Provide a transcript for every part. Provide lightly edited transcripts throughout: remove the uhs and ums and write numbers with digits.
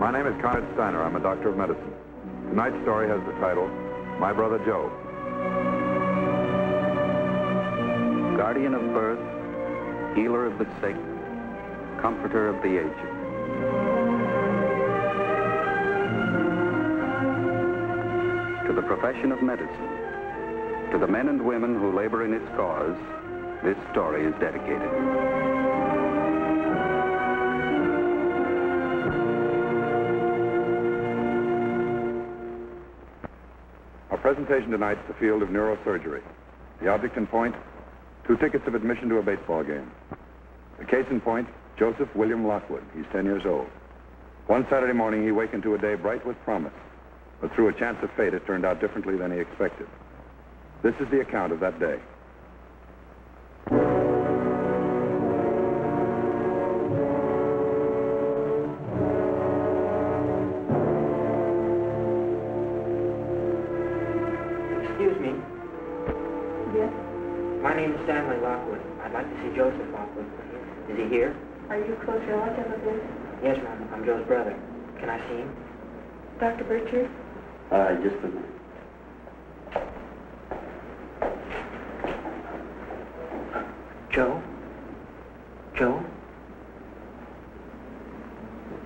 My name is Konrad Styner. I'm a doctor of medicine. Tonight's story has the title, My Brother Joe. Guardian of birth, healer of the sick, comforter of the aged. To the profession of medicine, to the men and women who labor in its cause, this story is dedicated. Our presentation tonight is the field of neurosurgery. The object in point, 2 tickets of admission to a baseball game. The case in point, Joseph William Lockwood. He's 10 years old. One Saturday morning, he wakened to a day bright with promise. But through a chance of fate, it turned out differently than he expected. This is the account of that day. Excuse me. Yes? My name is Stanley Lockwood. I'd like to see Joseph Lockwood, please. Is he here? Are you close relative of his? Yes, ma'am. I'm Joe's brother. Can I see him? Dr. Bircher? Just a minute. Joe? Joe?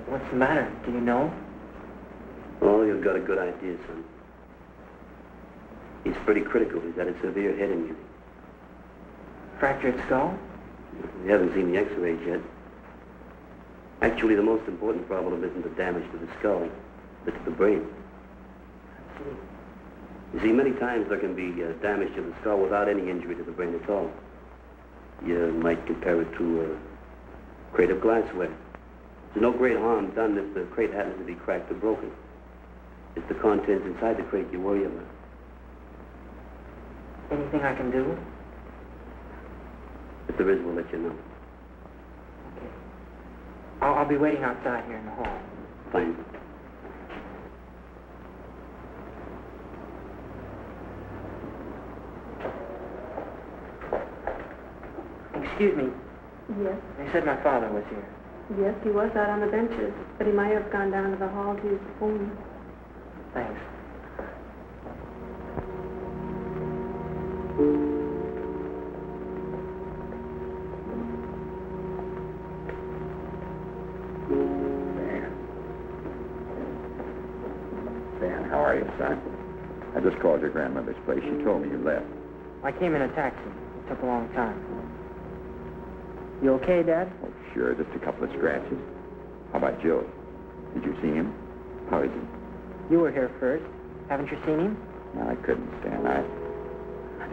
What's the matter? Do you know? Oh, you've got a good idea, son. He's pretty critical. He's had a severe head injury. Fractured skull? We haven't seen the x-rays yet. Actually, the most important problem isn't the damage to the skull, but to the brain. You see, many times there can be damage to the skull without any injury to the brain at all. You might compare it to a crate of glassware. There's no great harm done if the crate happens to be cracked or broken. It's the contents inside the crate you worry about. Anything I can do? If there is, we'll let you know. Okay. I'll be waiting outside here in the hall. Fine. Excuse me. Yes. They said my father was here. Yes, he was out on the benches, but he might have gone down to the hall to use the phone. Thanks. Dan, how are you, son? I just called your grandmother's place. She told me you left. I came in a taxi. It took a long time. You okay, Dad? Oh, sure, just a couple of scratches. How about Joe? Did you see him? How is he? You were here first. Haven't you seen him? No, I couldn't, Stan. I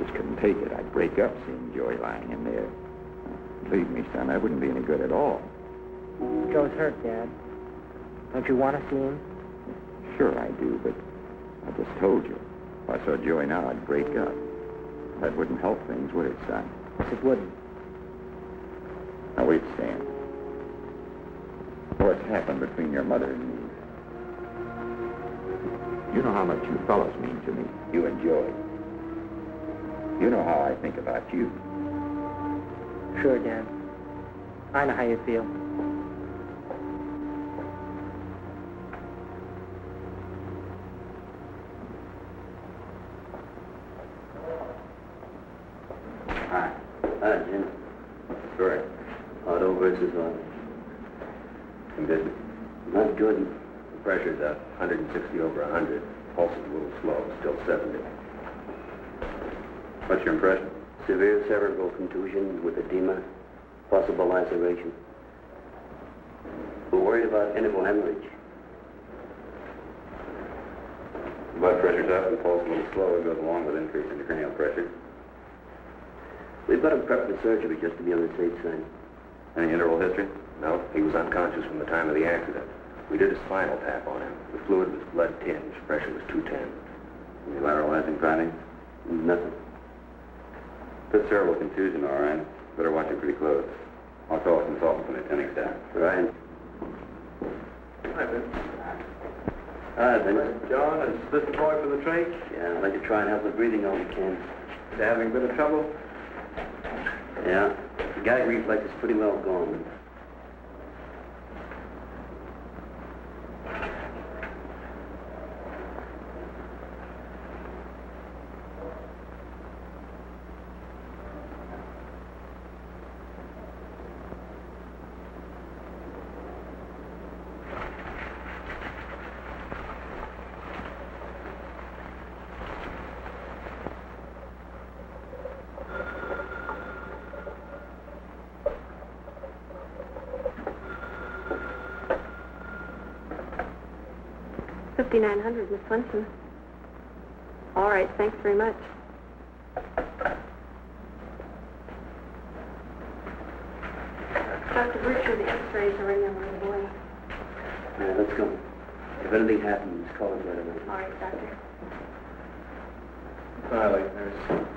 just couldn't take it. I'd break up seeing Joey lying in there. Believe me, son, I wouldn't be any good at all. Joe's hurt, Dad. Don't you want to see him? Sure I do, but I just told you. If I saw Joey now, I'd break up. That wouldn't help things, would it, son? Yes, it wouldn't. Now, wait, Stan. What's happened between your mother and me? You know how much you fellows mean to me, you and Joey. You know how I think about you. Sure, Dad. I know how you feel. Hi, Jim. Story. Auto versus auto. Condition. Not good. The pressure's at 160 over 100. Pulse is a little slow, still 70. What's your impression? Severe cerebral contusion with edema, possible laceration. We're worried about interval hemorrhage. Blood pressure's up and pulse a little slow. It goes along with increase in cranial pressure. We've got him prepped for surgery just to be on the safe side. Any interval history? No, he was unconscious from the time of the accident. We did a spinal tap on him. The fluid was blood tinged. Pressure was 210. Any lateralizing findings? Nothing. Good cerebral contusion, all right. Better watch it pretty close. I'll call a consultant when attending staff. Right. Hi, Ben. Hi, Ben. John, is this the boy for the trach? Yeah, I'd like to try and help with breathing all we can. Is he having a bit of trouble? Yeah, the gag reflex is pretty well gone. $5,900, Miss Swenson. All right, thanks very much. Dr. Bircher, the x-rays are in there right away. All right, let's go. If anything happens, call us right away. All right, Doctor. Violet, nurse.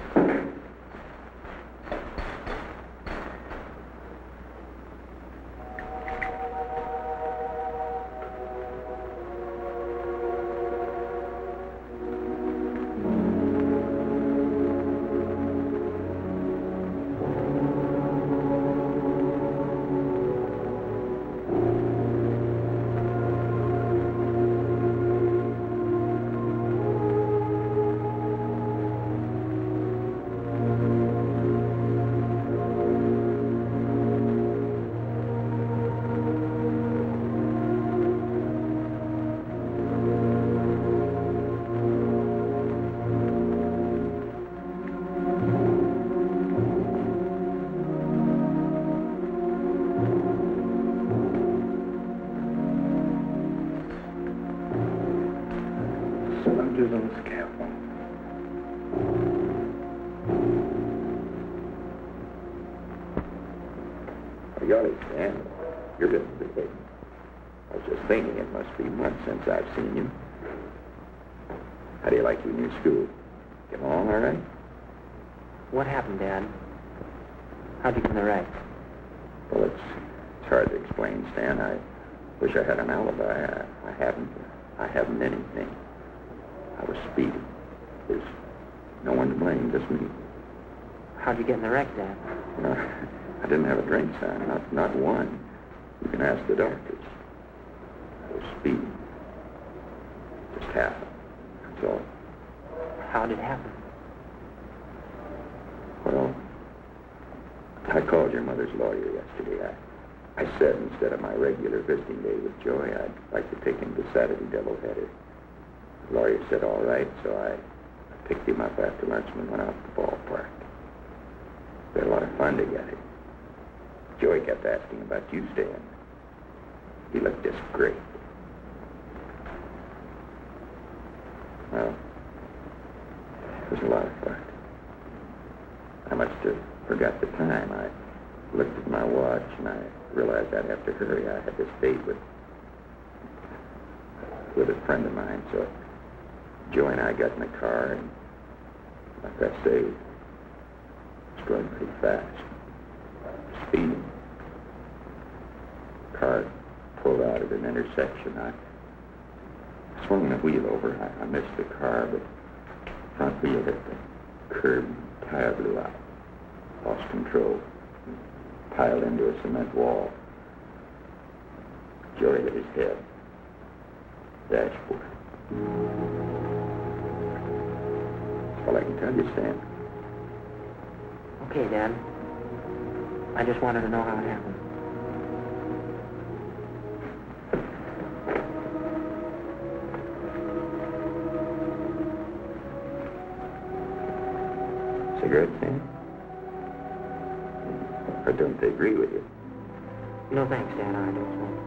Cylinders on the scaffold. Oh, golly, Stan, you're getting big. I was just thinking it must be months since I've seen you. How do you like your new school? Get along all right? What happened, Dad? How'd you get in the wreck? Well, it's hard to explain, Stan. I wish I had an alibi. I haven't anything. I was speeding. There's no one to blame, just me. How'd you get in the wreck, Dad? No, I didn't have a drink, son. Not one. You can ask the doctors. I was speeding. Just happened. That's all. How did it happen? Well, I called your mother's lawyer yesterday. I said instead of my regular visiting day with Joy, I'd like to take him to Saturday doubleheader. The lawyer said all right, so I picked him up after lunch and went out to the ballpark. We had a lot of fun together. Joy kept asking about you, Stan. He looked just great. Well, it was a lot of fun. I must have forgot the time. I looked at my watch and I realized I'd have to hurry. I had this date with a friend of mine, so Joy and I got in the car and, like I say, it's going pretty fast. Speeding. Car pulled out at an intersection. I swung the wheel over. I missed the car, but front wheel hit the curb and tire blew out. Lost control. Piled into a cement wall. Joey hit his head. Dashboard. That's all I can tell you, Stan. Okay, Dad. I just wanted to know how it happened. Cigarette, Stan? Or don't they agree with you? No thanks, Dad. I don't smoke.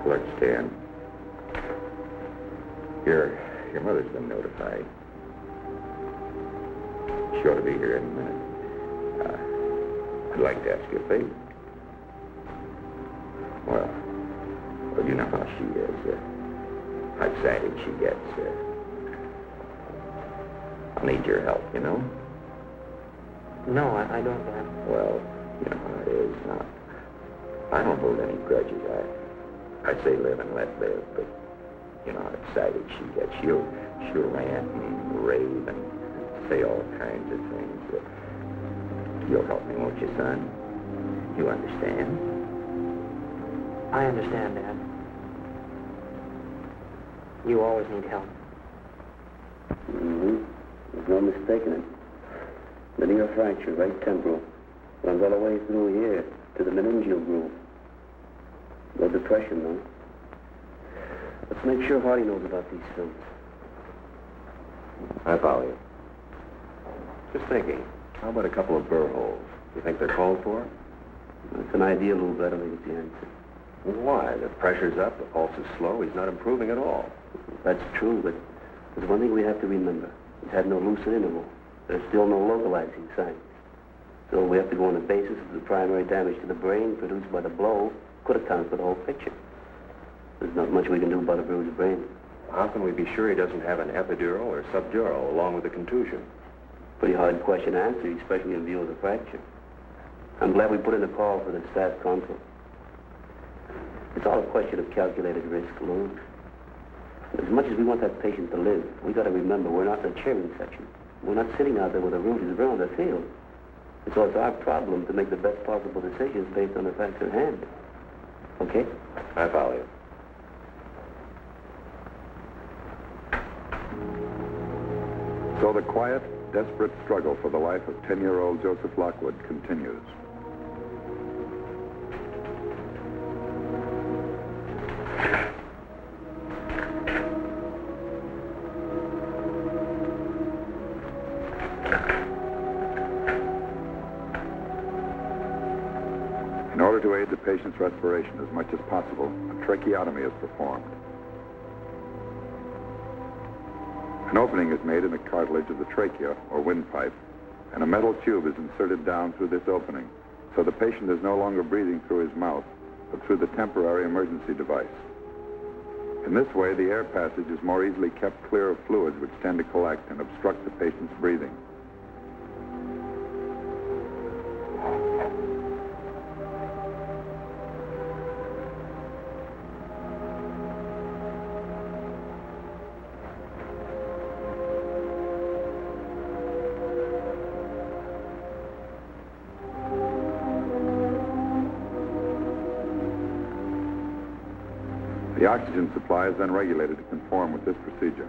Look, Stan. Your mother's been notified. She ought to be here in a minute. I'd like to ask you a favor. Well, you know how she is. How excited she gets. I'll need your help, you know? No, I don't, Dad. Well, you know how it is. I don't hold any grudges. I say live and let live, but you know how excited she gets. She'll rant and rave and say all kinds of things. You'll help me, won't you, son? You understand? I understand, Dad. You always need help. Mm-hmm. There's no mistaking it. Linear fracture, right temporal. Runs all the way through here to the meningeal groove. No depression, though. Let's make sure Hardy knows about these films. I follow you. Just thinking, how about a couple of burr holes? You think they're called for? It's an idea a little better, I think it's the answer. Why? The pressure's up, the pulse is slow, he's not improving at all. That's true, but there's one thing we have to remember. He's had no lucid interval. There's still no localizing signs. So we have to go on the basis of the primary damage to the brain produced by the blow could account for the whole picture. There's not much we can do about a bruised brain. How can we be sure he doesn't have an epidural or subdural along with the contusion? Pretty hard question to answer, especially in view of the fracture. I'm glad we put in a call for the staff consult. It's all a question of calculated risk, Lou. As much as we want that patient to live, we got to remember we're not in the cheering section. We're not sitting out there with a rooted around the field. And so it's our problem to make the best possible decisions based on the facts at hand. Okay? I follow you. So the quiet, desperate struggle for the life of 10-year-old Joseph Lockwood continues. In order to aid the patient's respiration as much as possible, a tracheotomy is performed. An opening is made in the cartilage of the trachea, or windpipe, and a metal tube is inserted down through this opening, so the patient is no longer breathing through his mouth, but through the temporary emergency device. In this way, the air passage is more easily kept clear of fluids which tend to collect and obstruct the patient's breathing. The oxygen supply is then regulated to conform with this procedure.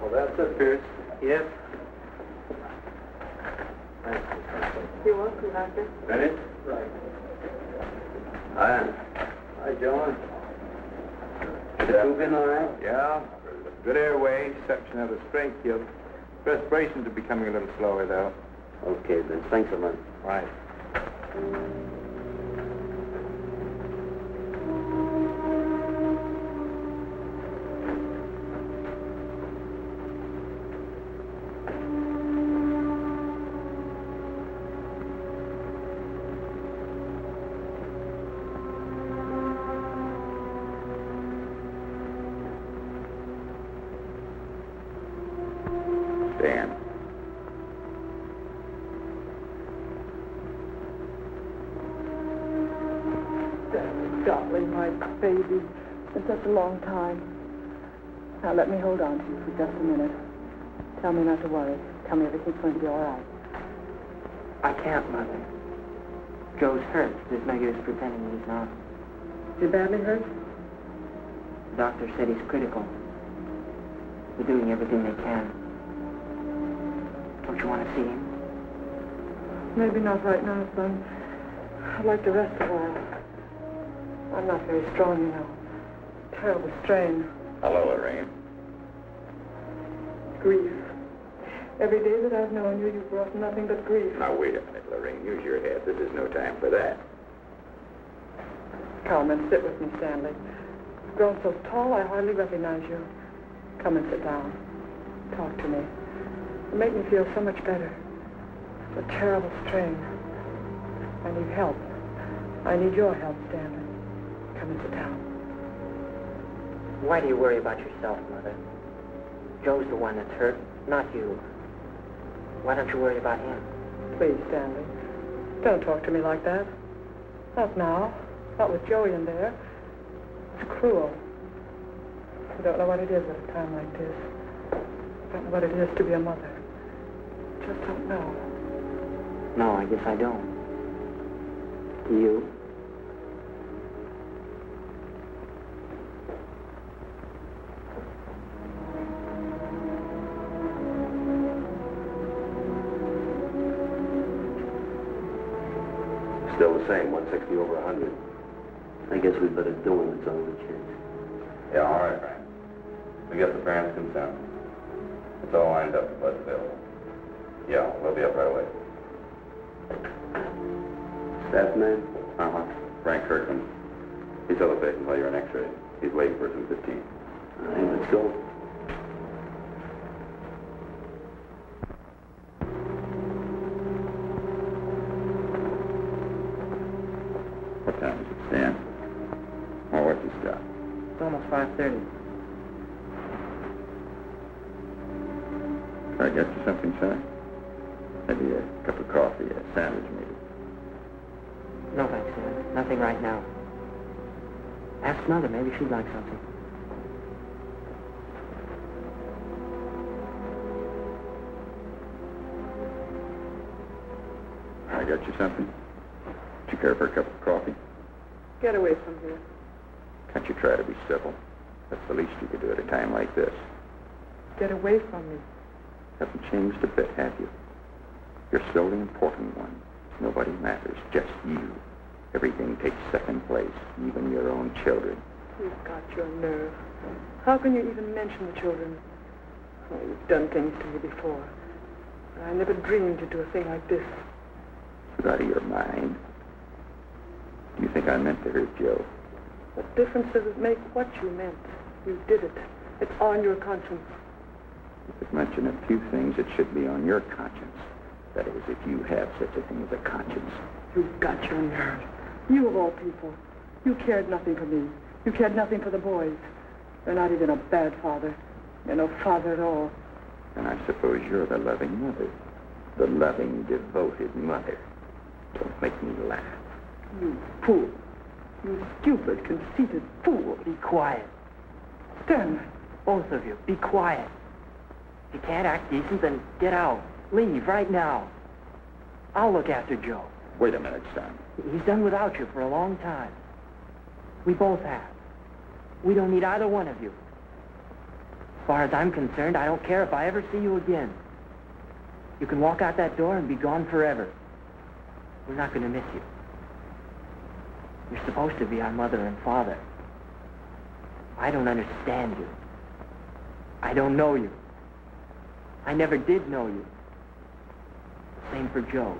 Well, that's it, Pierce. Yep. You're welcome, Doctor. Ready? Right. Hi, John. The tube in all right? Yeah. Good airway, exception of the strength yield. Respirations are becoming a little slower, though. Okay, then. Thanks a lot. Right. Dan. Darling, my baby. It's such a long time. Now let me hold on to you for just a minute. Tell me not to worry. Tell me everything's going to be all right. I can't, Mother. Joe's hurt. There's no use pretending he's not. Is he badly hurt? The doctor said he's critical. They're doing everything they can. Don't you want to see him? Maybe not right now, son. I'd like to rest a while. I'm not very strong, you know. Terrible strain. Hello, Lorraine. Grief. Every day that I've known you, you've brought nothing but grief. Now, wait a minute, Lorraine. Use your head. This is no time for that. Come and sit with me, Stanley. You've grown so tall, I hardly recognize you. Come and sit down. Talk to me. You make me feel so much better. It's a terrible strain. I need help. I need your help, Stanley. Come and sit down. Why do you worry about yourself, Mother? Joe's the one that's hurt, not you. Why don't you worry about him? Please, Stanley. Don't talk to me like that. Not now. Not with Joey in there. It's cruel. I don't know what it is at a time like this. I don't know what it is to be a mother. Just don't know. No, I guess I don't. You? Still the same, 160 over 100. I guess we better do it. It's our only chance. Yeah, all right, Frank. We get the parents' consent. It's all lined up, the blood's available. Yeah, we'll be up right away. Staff man? Uh-huh. Frank Kirkman. He saw the patient while you're on X-ray. He's waiting for us in 15. All right, let's go. What time is it, Stan? Oh, what's the stop? It's almost 5:30. Can I get you something, sir? Maybe a cup of coffee, a sandwich, maybe. No, thanks, Sam. Nothing right now. Ask Mother. Maybe she'd like something. I got you something? Would you care for a cup of coffee? Get away from here. Can't you try to be civil? That's the least you could do at a time like this. Get away from me. Haven't changed a bit, have you? You're still the important one. Nobody matters, just you. Everything takes second place, even your own children. You've got your nerve. How can you even mention the children? Oh, you've done things to me before. But I never dreamed you'd do a thing like this. It's out of your mind. Do you think I meant to hurt Joe? What difference does it make what you meant? You did it. It's on your conscience. You could mention a few things that should be on your conscience. That is, if you have such a thing as a conscience. You've got your nerve. You of all people. You cared nothing for me. You cared nothing for the boys. You're not even a bad father. You're no father at all. And I suppose you're the loving mother. The loving, devoted mother. Don't make me laugh. You fool. You stupid, conceited fool. Be quiet. Stanley. Both of you, be quiet. If you can't act decent, then get out. Leave right now. I'll look after Joe. Wait a minute, son. He's done without you for a long time. We both have. We don't need either one of you. As far as I'm concerned, I don't care if I ever see you again. You can walk out that door and be gone forever. We're not going to miss you. You're supposed to be our mother and father. I don't understand you. I don't know you. I never did know you. Same for Joe.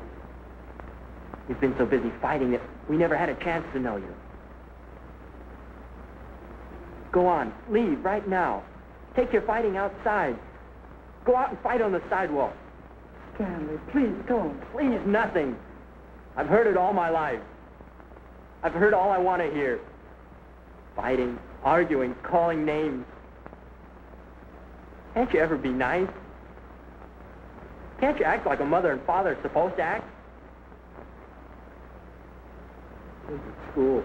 We've been so busy fighting that we never had a chance to know you. Go on, leave right now. Take your fighting outside. Go out and fight on the sidewalk. Stanley, please don't. Please, nothing. I've heard it all my life. I've heard all I want to hear. Fighting, arguing, calling names. Can't you ever be nice? Can't you act like a mother and father are supposed to act? Kids at school.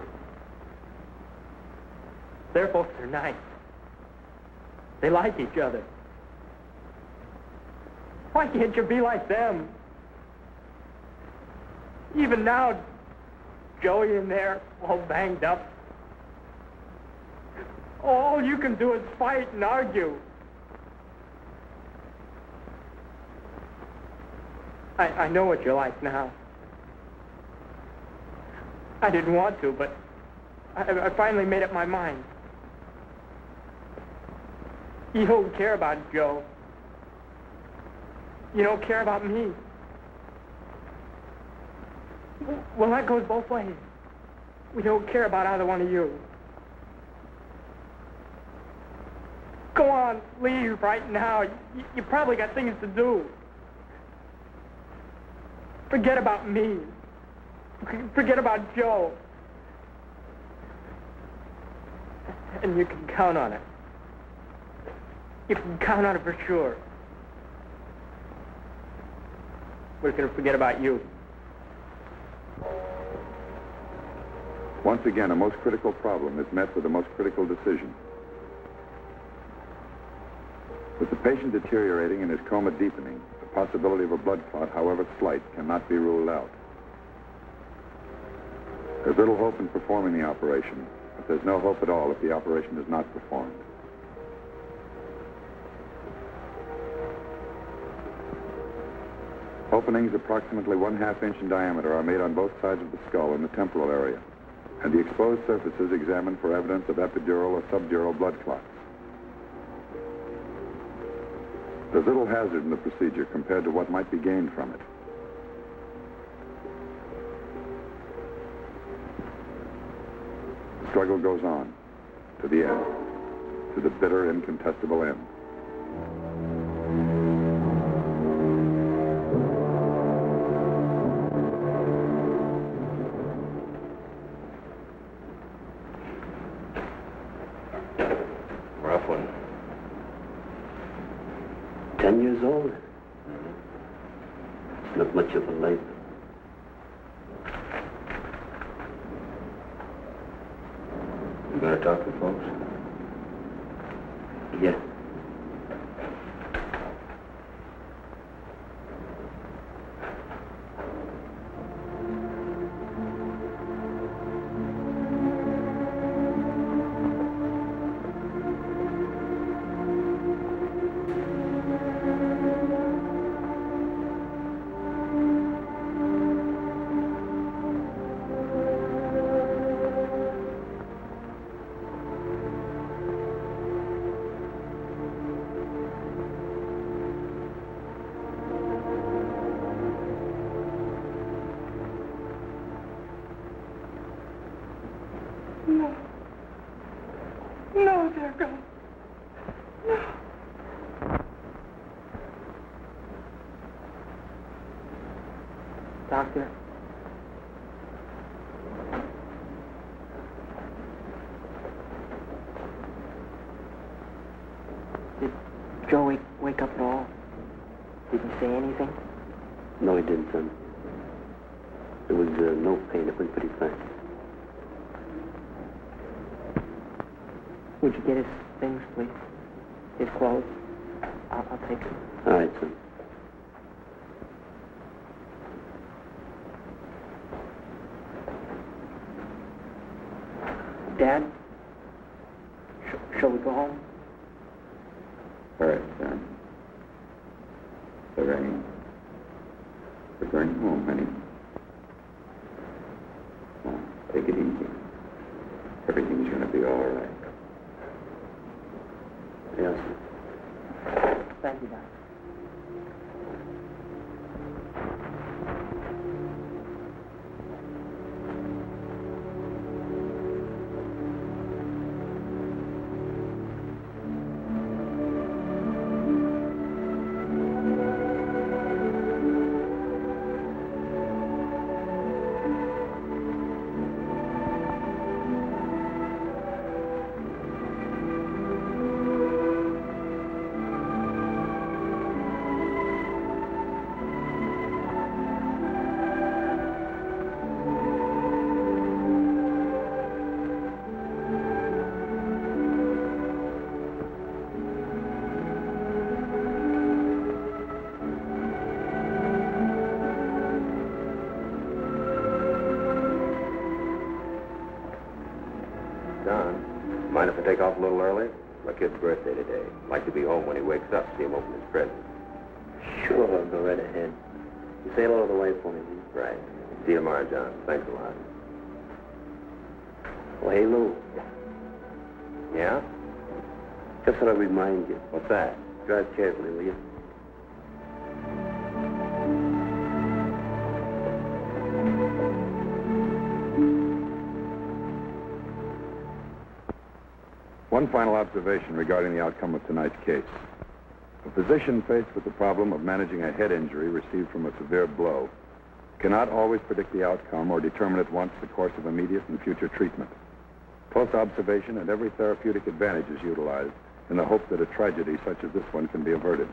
Their folks are nice. They like each other. Why can't you be like them? Even now, Joey in there, all banged up. All you can do is fight and argue. I know what you're like now. I didn't want to, but I finally made up my mind. You don't care about Joe. You don't care about me. Well, that goes both ways. We don't care about either one of you. Go on, leave right now. You probably got things to do. Forget about me. Forget about Joe. And you can count on it. You can count on it for sure. We're going to forget about you. Once again, a most critical problem is met with a most critical decision. With the patient deteriorating and his coma deepening, the possibility of a blood clot, however slight, cannot be ruled out. There's little hope in performing the operation, but there's no hope at all if the operation is not performed. Openings approximately 1/2 inch in diameter are made on both sides of the skull in the temporal area, and the exposed surfaces examined for evidence of epidural or subdural blood clots. There's little hazard in the procedure compared to what might be gained from it. The struggle goes on, to the end, to the bitter, incontestable end. Rough one. 10 years old. It's not much of a life. You gonna talk to folks? Yeah. No. No, dear God. No. Doctor. Did Joe wake up at all? Did he say anything? No, he didn't, son. There was no pain. It went pretty fast. Would you get his things, please? His clothes? I'll take them. All right, son. Dad? Shall we go home? All right, son. Lorraine, we're going home, honey. Now, take it easy. Everything's going to be all right. Yes, sir. Thank you, Doc. John, mind if I take off a little early? My kid's birthday today. I'd like to be home when he wakes up, see him open his present. Sure, go right ahead. You say hello to the wife for me, will you? Right. See you tomorrow, John. Thanks a lot. Oh, hey, Lou. Yeah? Just thought I'd remind you. What's that? Drive carefully, will you? One final observation regarding the outcome of tonight's case. A physician faced with the problem of managing a head injury received from a severe blow cannot always predict the outcome or determine at once the course of immediate and future treatment. Close observation and every therapeutic advantage is utilized in the hope that a tragedy such as this one can be averted.